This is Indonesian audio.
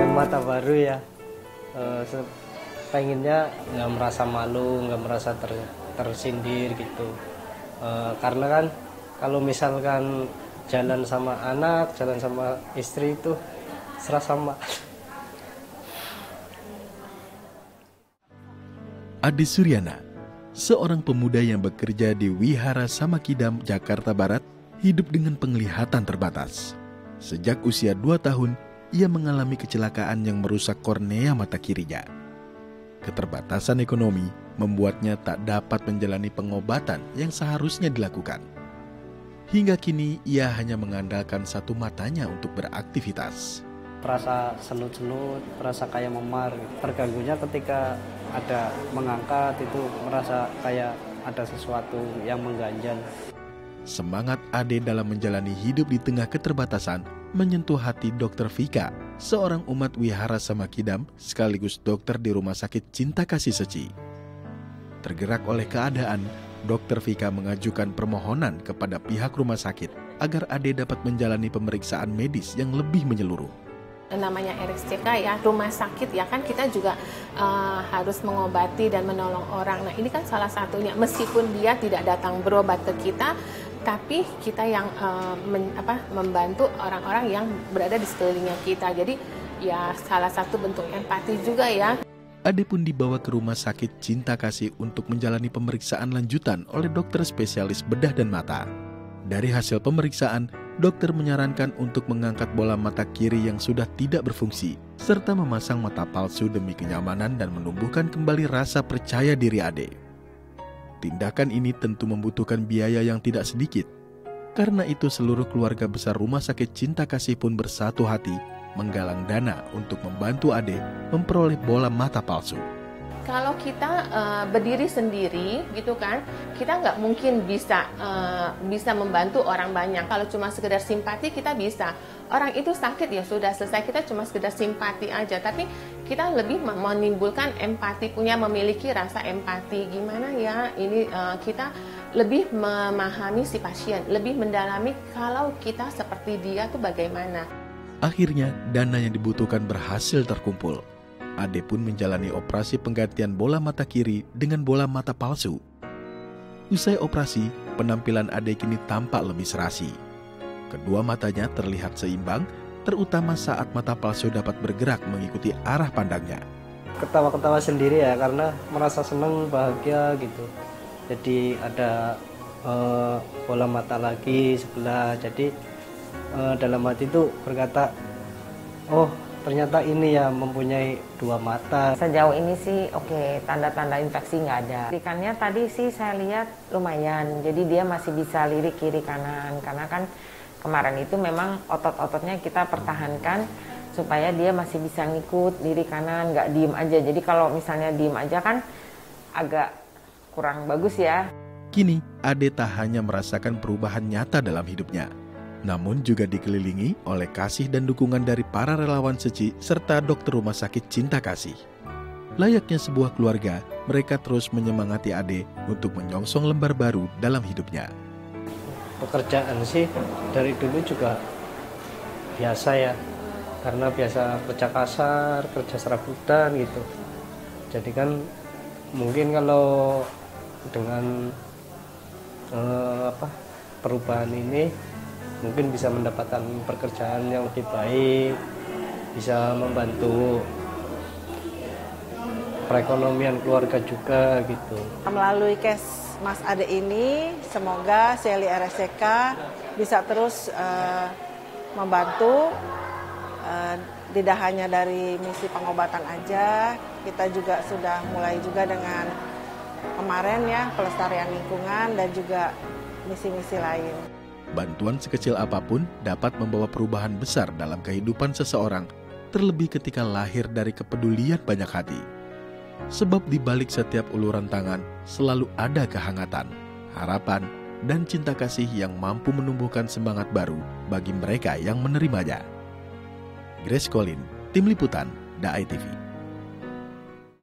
pengen mata baru ya. Pengennya nggak merasa malu, nggak merasa tersindir gitu. Karena kan kalau misalkan jalan sama anak, jalan sama istri itu serasa sama. Ade Suryana, seorang pemuda yang bekerja di Wihara Samakidam, Jakarta Barat, hidup dengan penglihatan terbatas. Sejak usia 2 tahun, ia mengalami kecelakaan yang merusak kornea mata kirinya. Keterbatasan ekonomi membuatnya tak dapat menjalani pengobatan yang seharusnya dilakukan. Hingga kini, ia hanya mengandalkan satu matanya untuk beraktivitas. Merasa senut-senut, merasa kayak memar. Terganggunya ketika ada mengangkat itu merasa kayak ada sesuatu yang mengganjal. Semangat Ade dalam menjalani hidup di tengah keterbatasan menyentuh hati Dr. Vika, seorang umat Wihara Samakidam sekaligus dokter di Rumah Sakit Cinta Kasih Seci. Tergerak oleh keadaan, Dr. Vika mengajukan permohonan kepada pihak rumah sakit agar Ade dapat menjalani pemeriksaan medis yang lebih menyeluruh. Namanya RSCK ya, rumah sakit ya kan, kita juga harus mengobati dan menolong orang. Nah ini kan salah satunya, meskipun dia tidak datang berobat ke kita, tapi kita yang membantu orang-orang yang berada di sekelilingnya kita. Jadi ya salah satu bentuk empati juga ya. Ade pun dibawa ke Rumah Sakit Cinta Kasih untuk menjalani pemeriksaan lanjutan oleh dokter spesialis bedah dan mata. Dari hasil pemeriksaan, dokter menyarankan untuk mengangkat bola mata kiri yang sudah tidak berfungsi, serta memasang mata palsu demi kenyamanan dan menumbuhkan kembali rasa percaya diri Ade. Tindakan ini tentu membutuhkan biaya yang tidak sedikit. Karena itu seluruh keluarga besar Rumah Sakit Cinta Kasih pun bersatu hati menggalang dana untuk membantu Ade memperoleh bola mata palsu. Kalau kita berdiri sendiri gitu kan, kita nggak mungkin bisa membantu orang banyak. Kalau cuma sekedar simpati kita bisa. Orang itu sakit ya sudah selesai, kita cuma sekedar simpati aja. Tapi kita lebih menimbulkan empati, memiliki rasa empati. Gimana ya ini kita lebih memahami si pasien, lebih mendalami kalau kita seperti dia tuh bagaimana. Akhirnya dana yang dibutuhkan berhasil terkumpul. Ade pun menjalani operasi penggantian bola mata kiri dengan bola mata palsu. Usai operasi, penampilan Ade kini tampak lebih serasi. Kedua matanya terlihat seimbang, terutama saat mata palsu dapat bergerak mengikuti arah pandangnya. Ketawa-ketawa sendiri ya, karena merasa senang, bahagia gitu. Jadi ada bola mata lagi sebelah. Jadi dalam hati itu berkata, oh ternyata ini ya mempunyai 2 mata. Sejauh ini sih oke, tanda-tanda infeksi nggak ada. Ikannya tadi sih saya lihat lumayan, jadi dia masih bisa lirik kiri kanan. Karena kan kemarin itu memang otot-ototnya kita pertahankan supaya dia masih bisa ngikut lirik kanan, nggak diem aja. Jadi kalau misalnya diem aja kan agak kurang bagus ya. Kini Ade tak hanya merasakan perubahan nyata dalam hidupnya, namun juga dikelilingi oleh kasih dan dukungan dari para relawan Seci serta dokter Rumah Sakit Cinta Kasih. Layaknya sebuah keluarga, mereka terus menyemangati Ade untuk menyongsong lembar baru dalam hidupnya. Pekerjaan sih dari dulu juga biasa ya, karena biasa kerja kasar, kerja serabutan gitu. Jadi kan mungkin kalau dengan perubahan ini mungkin bisa mendapatkan pekerjaan yang lebih baik, bisa membantu perekonomian keluarga juga gitu. Melalui case Mas Ade ini, semoga Seli RSCK bisa terus membantu, tidak hanya dari misi pengobatan aja, kita juga sudah mulai juga dengan kemarin ya pelestarian lingkungan dan juga misi-misi lain. Bantuan sekecil apapun dapat membawa perubahan besar dalam kehidupan seseorang, terlebih ketika lahir dari kepedulian banyak hati. Sebab di balik setiap uluran tangan selalu ada kehangatan, harapan, dan cinta kasih yang mampu menumbuhkan semangat baru bagi mereka yang menerimanya. Grace Colin, Tim Liputan, DAI TV.